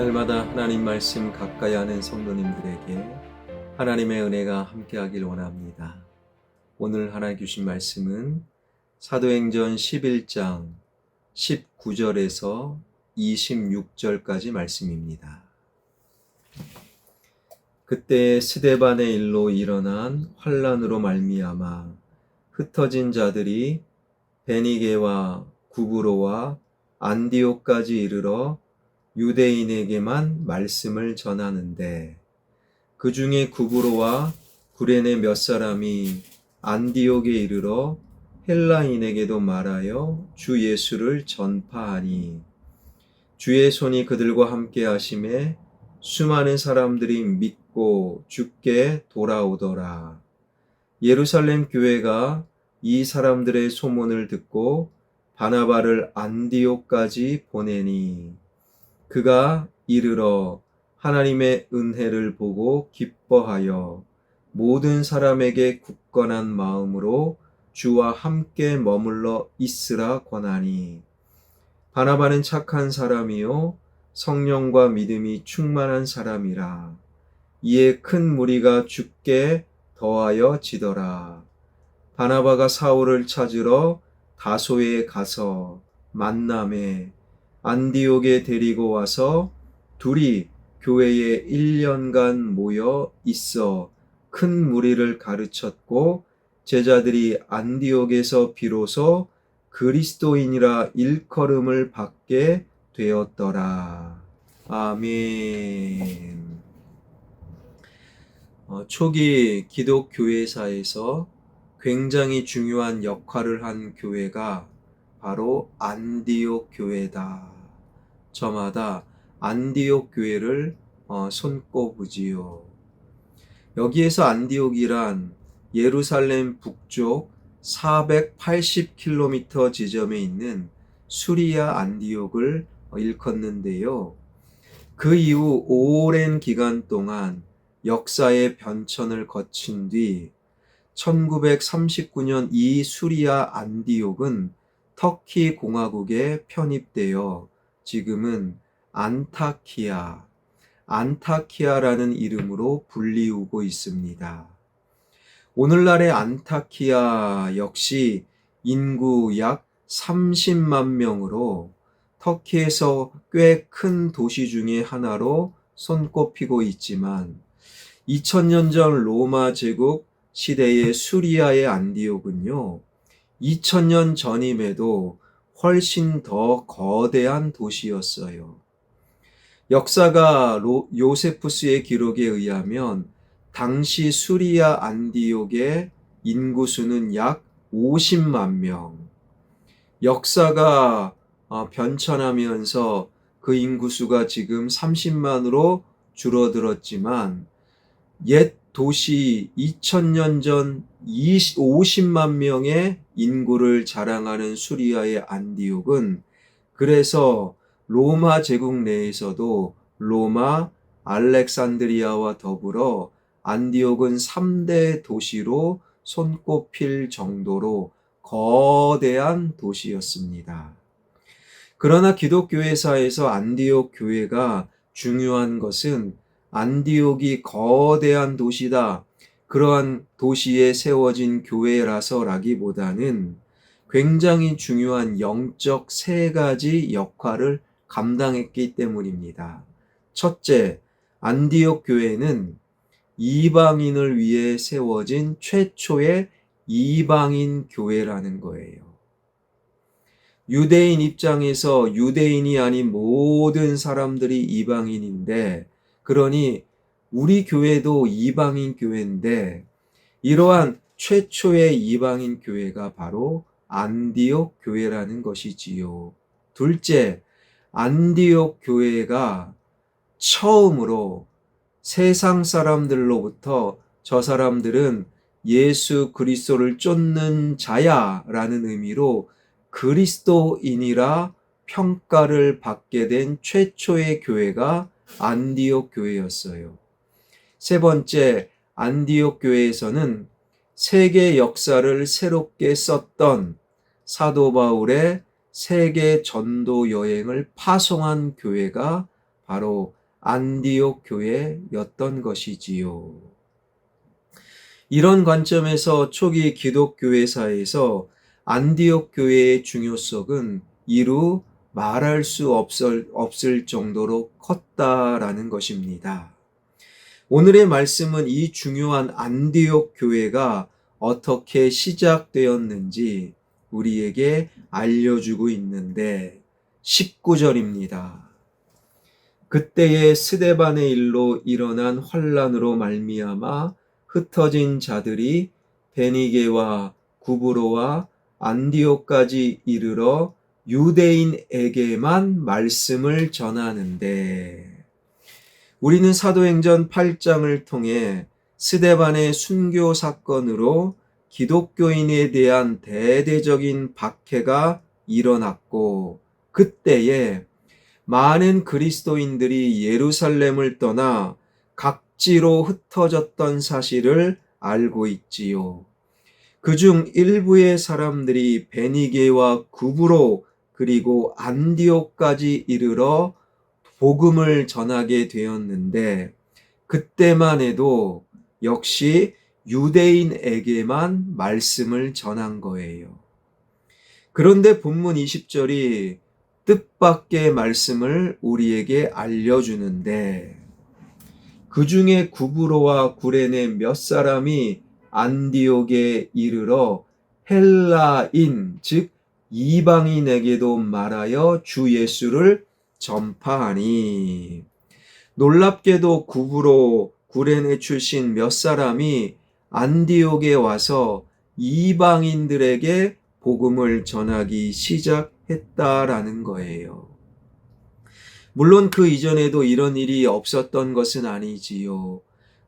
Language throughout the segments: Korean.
날마다 하나님 말씀 가까이 하는 성도님들에게 하나님의 은혜가 함께하길 원합니다. 오늘 하나님 주신 말씀은 사도행전 11장 19절에서 26절까지 말씀입니다. 그때 스데반의 일로 일어난 환난으로 말미암아 흩어진 자들이 베니게와 구브로와 안디옥까지 이르러 유대인에게만 말씀을 전하는데, 그 중에 구브로와 구레네 몇 사람이 안디옥에 이르러 헬라인에게도 말하여 주 예수를 전파하니, 주의 손이 그들과 함께 하심에 수많은 사람들이 믿고 주께 돌아오더라. 예루살렘 교회가 이 사람들의 소문을 듣고 바나바를 안디옥까지 보내니, 그가 이르러 하나님의 은혜를 보고 기뻐하여 모든 사람에게 굳건한 마음으로 주와 함께 머물러 있으라 권하니, 바나바는 착한 사람이요 성령과 믿음이 충만한 사람이라. 이에 큰 무리가 주께 더하여 지더라. 바나바가 사울을 찾으러 다소에 가서 만남에 안디옥에 데리고 와서 둘이 교회에 1년간 모여 있어 큰 무리를 가르쳤고, 제자들이 안디옥에서 비로소 그리스도인이라 일컬음을 받게 되었더라. 아멘. 초기 기독교회사에서 굉장히 중요한 역할을 한 교회가 바로 안디옥 교회다. 저마다 안디옥 교회를 손꼽으지요. 여기에서 안디옥이란 예루살렘 북쪽 480km 지점에 있는 수리아 안디옥을 일컫는데요. 그 이후 오랜 기간 동안 역사의 변천을 거친 뒤 1939년 이 수리아 안디옥은 터키 공화국에 편입되어 지금은 안타키아라는 이름으로 불리우고 있습니다. 오늘날의 안타키아 역시 인구 약 30만 명으로 터키에서 꽤 큰 도시 중에 하나로 손꼽히고 있지만, 2000년 전 로마 제국 시대의 수리아의 안디옥은요, 2000년 전임에도 훨씬 더 거대한 도시였어요. 역사가 요세푸스의 기록에 의하면 당시 수리아 안디옥의 인구수는 약 50만 명. 역사가 변천하면서 그 인구수가 지금 30만으로 줄어들었지만, 옛 도시 2000년 전 50만 명의 인구를 자랑하는 수리아의 안디옥은 그래서 로마 제국 내에서도 로마, 알렉산드리아와 더불어 안디옥은 3대 도시로 손꼽힐 정도로 거대한 도시였습니다. 그러나 기독교회사에서 안디옥 교회가 중요한 것은 안디옥이 거대한 도시다, 그러한 도시에 세워진 교회라서라기보다는 굉장히 중요한 영적 세 가지 역할을 감당했기 때문입니다. 첫째, 안디옥 교회는 이방인을 위해 세워진 최초의 이방인 교회라는 거예요. 유대인 입장에서 유대인이 아닌 모든 사람들이 이방인인데, 그러니 우리 교회도 이방인 교회인데, 이러한 최초의 이방인 교회가 바로 안디옥 교회라는 것이지요. 둘째, 안디옥 교회가 처음으로 세상 사람들로부터 저 사람들은 예수 그리스도를 쫓는 자야라는 의미로 그리스도인이라 평가를 받게 된 최초의 교회가 안디옥 교회였어요. 세 번째, 안디옥 교회에서는 세계 역사를 새롭게 썼던 사도 바울의 세계 전도 여행을 파송한 교회가 바로 안디옥 교회였던 것이지요. 이런 관점에서 초기 기독교회사에서 안디옥 교회의 중요성은 이루 말할 수 없을 정도로 컸다라는 것입니다. 오늘의 말씀은 이 중요한 안디옥 교회가 어떻게 시작되었는지 우리에게 알려주고 있는데 19절입니다. 그때의 스데반의 일로 일어난 환란으로 말미암아 흩어진 자들이 베니게와 구브로와 안디옥까지 이르러 유대인에게만 말씀을 전하는데, 우리는 사도행전 8장을 통해 스데반의 순교 사건으로 기독교인에 대한 대대적인 박해가 일어났고, 그때에 많은 그리스도인들이 예루살렘을 떠나 각지로 흩어졌던 사실을 알고 있지요. 그중 일부의 사람들이 베니게와 구브로 그리고 안디옥까지 이르러 복음을 전하게 되었는데, 그때만 해도 역시 유대인에게만 말씀을 전한 거예요. 그런데 본문 20절이 뜻밖의 말씀을 우리에게 알려주는데, 그 중에 구브로와 구레네 몇 사람이 안디옥에 이르러 헬라인 즉 이방인에게도 말하여 주 예수를 전파하니, 놀랍게도 구브로 구레네 출신 몇 사람이 안디옥에 와서 이방인들에게 복음을 전하기 시작했다라는 거예요. 물론 그 이전에도 이런 일이 없었던 것은 아니지요.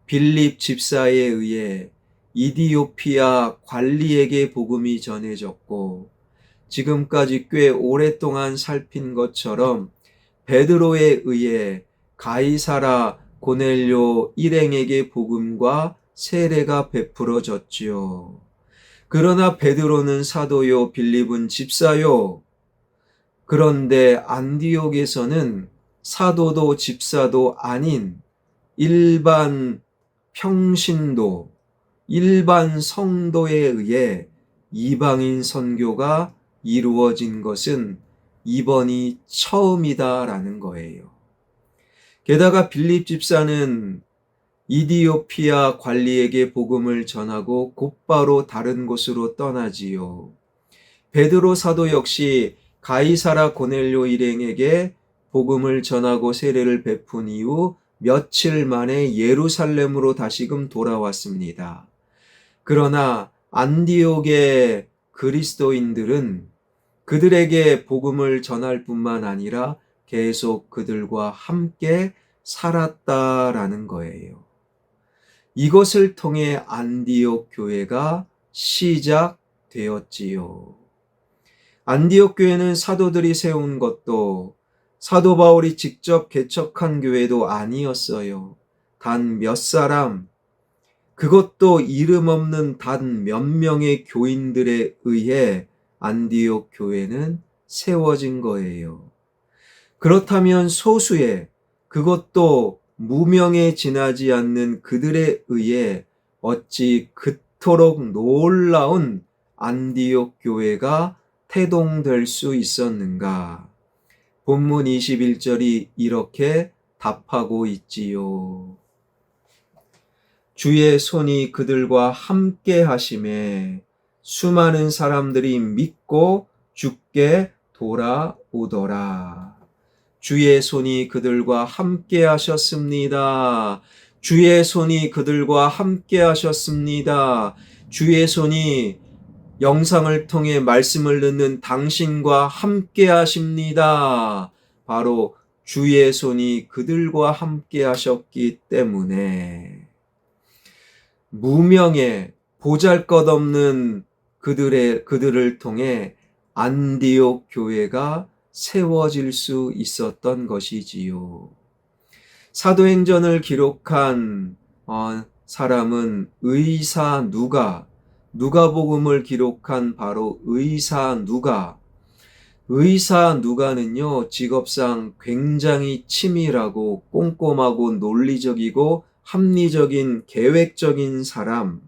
빌립 집사에 의해 이디오피아 관리에게 복음이 전해졌고, 지금까지 꽤 오랫동안 살핀 것처럼 베드로에 의해 가이사라 고넬료 일행에게 복음과 세례가 베풀어졌지요. 그러나 베드로는 사도요, 빌립은 집사요. 그런데 안디옥에서는 사도도 집사도 아닌 일반 평신도, 일반 성도에 의해 이방인 선교가 이루어진 것은 이번이 처음이다라는 거예요. 게다가 빌립 집사는 이디오피아 관리에게 복음을 전하고 곧바로 다른 곳으로 떠나지요. 베드로 사도 역시 가이사라 고넬료 일행에게 복음을 전하고 세례를 베푼 이후 며칠 만에 예루살렘으로 다시금 돌아왔습니다. 그러나 안디옥의 그리스도인들은 그들에게 복음을 전할 뿐만 아니라 계속 그들과 함께 살았다라는 거예요. 이것을 통해 안디옥 교회가 시작되었지요. 안디옥 교회는 사도들이 세운 것도 사도 바울이 직접 개척한 교회도 아니었어요. 단 몇 사람, 그것도 이름 없는 단 몇 명의 교인들에 의해 안디옥 교회는 세워진 거예요. 그렇다면 소수의, 그것도 무명에 지나지 않는 그들에 의해 어찌 그토록 놀라운 안디옥 교회가 태동될 수 있었는가? 본문 21절이 이렇게 답하고 있지요. 주의 손이 그들과 함께 하심에 수많은 사람들이 믿고 주께 돌아오더라. 주의 손이 그들과 함께 하셨습니다. 주의 손이 그들과 함께 하셨습니다. 주의 손이 영상을 통해 말씀을 듣는 당신과 함께 하십니다. 바로 주의 손이 그들과 함께 하셨기 때문에 무명의 보잘것없는 그들을 통해 안디옥 교회가 세워질 수 있었던 것이지요. 사도행전을 기록한 사람은 의사 누가복음을 기록한 바로 의사 누가, 의사 누가는요, 직업상 굉장히 치밀하고 꼼꼼하고 논리적이고 합리적인 계획적인 사람.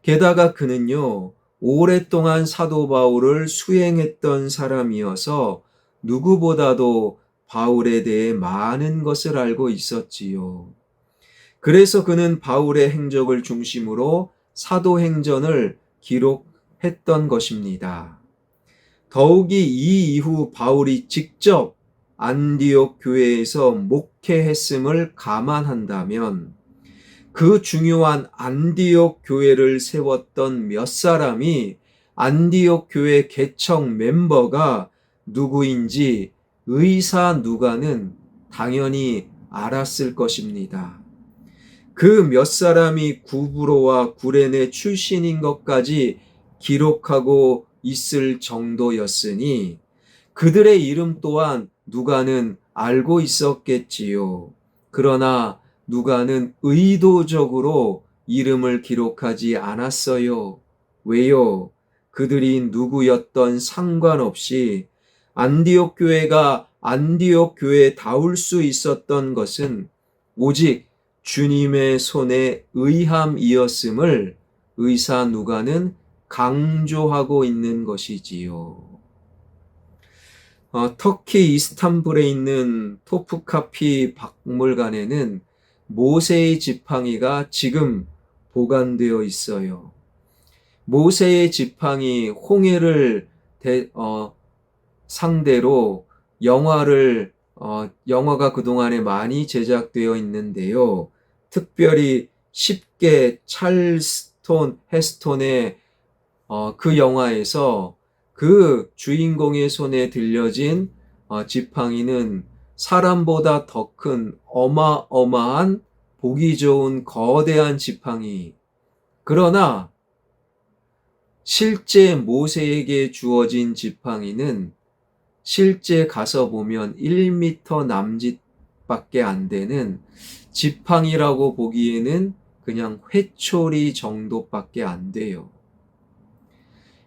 게다가 그는요, 오랫동안 사도 바울을 수행했던 사람이어서 누구보다도 바울에 대해 많은 것을 알고 있었지요. 그래서 그는 바울의 행적을 중심으로 사도행전을 기록했던 것입니다. 더욱이 이 이후 바울이 직접 안디옥 교회에서 목회했음을 감안한다면 그 중요한 안디옥 교회를 세웠던 몇 사람이 안디옥 교회 개척 멤버가 누구인지 의사 누가는 당연히 알았을 것입니다. 그 몇 사람이 구브로와 구레네 출신인 것까지 기록하고 있을 정도였으니 그들의 이름 또한 누가는 알고 있었겠지요. 그러나 누가는 의도적으로 이름을 기록하지 않았어요. 왜요? 그들이 누구였던 상관없이 안디옥 교회가 안디옥 교회다울 수 있었던 것은 오직 주님의 손에 의함이었음을 의사 누가는 강조하고 있는 것이지요. 터키 이스탄불에 있는 토프카피 박물관에는 모세의 지팡이가 지금 보관되어 있어요. 모세의 지팡이 홍해를 상대로 영화가 그동안에 많이 제작되어 있는데요. 특별히 10개 찰스톤 헤스톤의 그 영화에서 그 주인공의 손에 들려진 지팡이는 사람보다 더 큰 어마어마한 보기 좋은 거대한 지팡이. 그러나 실제 모세에게 주어진 지팡이는 실제 가서 보면 1m 남짓밖에 안 되는 지팡이라고 보기에는 그냥 회초리 정도밖에 안 돼요.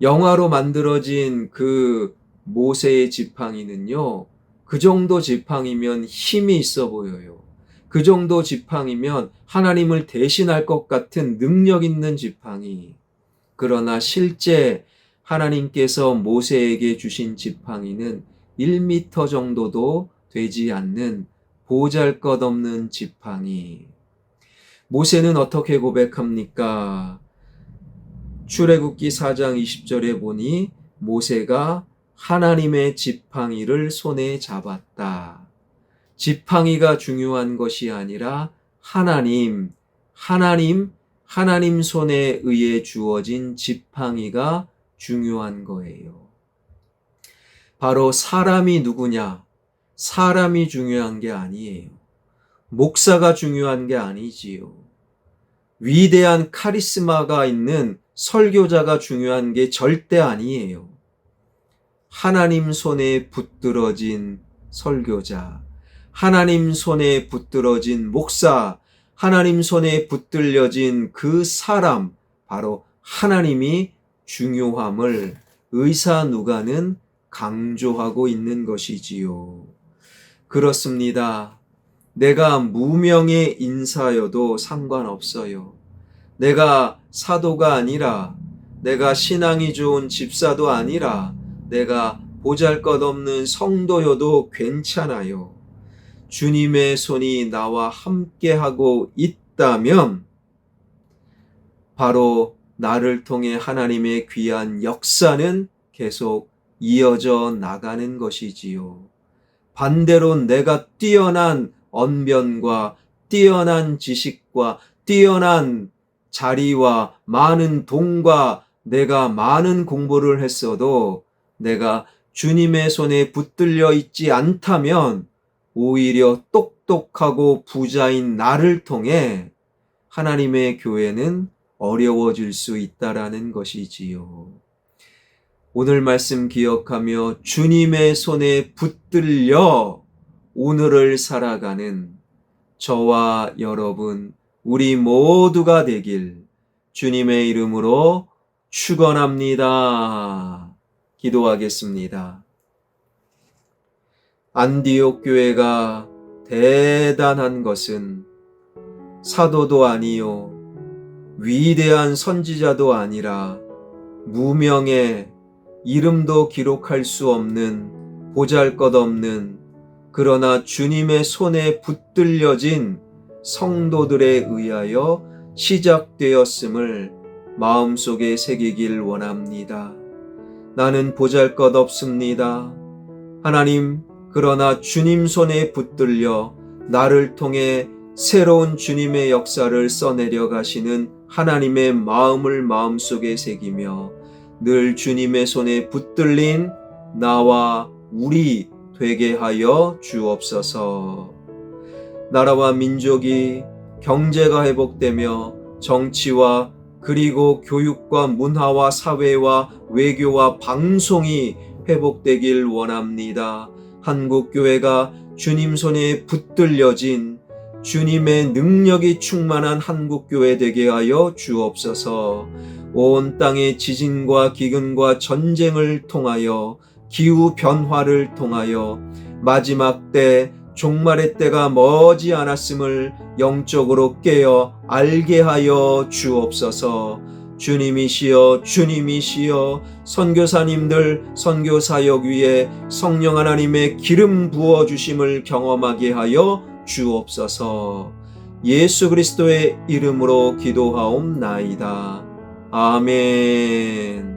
영화로 만들어진 그 모세의 지팡이는요, 그 정도 지팡이면 힘이 있어 보여요. 그 정도 지팡이면 하나님을 대신할 것 같은 능력 있는 지팡이. 그러나 실제 하나님께서 모세에게 주신 지팡이는 1m 정도도 되지 않는 보잘것없는 지팡이. 모세는 어떻게 고백합니까? 출애굽기 4장 20절에 보니 모세가 하나님의 지팡이를 손에 잡았다. 지팡이가 중요한 것이 아니라 하나님 손에 의해 주어진 지팡이가 중요한 거예요. 바로 사람이 누구냐? 사람이 중요한 게 아니에요. 목사가 중요한 게 아니지요. 위대한 카리스마가 있는 설교자가 중요한 게 절대 아니에요. 하나님 손에 붙들어진 설교자, 하나님 손에 붙들어진 목사, 하나님 손에 붙들려진 그 사람, 바로 하나님이 중요함을 의사 누가는 강조하고 있는 것이지요. 그렇습니다. 내가 무명의 인사여도 상관없어요. 내가 사도가 아니라, 내가 신앙이 좋은 집사도 아니라, 내가 보잘것없는 성도여도 괜찮아요. 주님의 손이 나와 함께하고 있다면 바로 나를 통해 하나님의 귀한 역사는 계속 이어져 나가는 것이지요. 반대로 내가 뛰어난 언변과 뛰어난 지식과 뛰어난 자리와 많은 돈과 내가 많은 공부를 했어도 내가 주님의 손에 붙들려 있지 않다면 오히려 똑똑하고 부자인 나를 통해 하나님의 교회는 어려워질 수 있다라는 것이지요. 오늘 말씀 기억하며 주님의 손에 붙들려 오늘을 살아가는 저와 여러분, 우리 모두가 되길 주님의 이름으로 축원합니다. 기도하겠습니다. 안디옥 교회가 대단한 것은 사도도 아니요 위대한 선지자도 아니라 무명의 이름도 기록할 수 없는 보잘것없는 그러나 주님의 손에 붙들려진 성도들에 의하여 시작되었음을 마음속에 새기길 원합니다. 나는 보잘것없습니다. 하나님, 그러나 주님 손에 붙들려 나를 통해 새로운 주님의 역사를 써내려 가시는 하나님의 마음을 마음속에 새기며 늘 주님의 손에 붙들린 나와 우리 되게 하여 주옵소서. 나라와 민족이 경제가 회복되며 정치와 그리고 교육과 문화와 사회와 외교와 방송이 회복되길 원합니다. 한국교회가 주님 손에 붙들려진 주님의 능력이 충만한 한국교회 되게 하여 주옵소서. 온 땅의 지진과 기근과 전쟁을 통하여 기후 변화를 통하여 마지막 때 종말의 때가 머지 않았음을 영적으로 깨어 알게 하여 주옵소서. 주님이시여 주님이시여 선교사님들 선교사역 위에 성령 하나님의 기름 부어주심을 경험하게 하여 주옵소서. 예수 그리스도의 이름으로 기도하옵나이다. 아멘.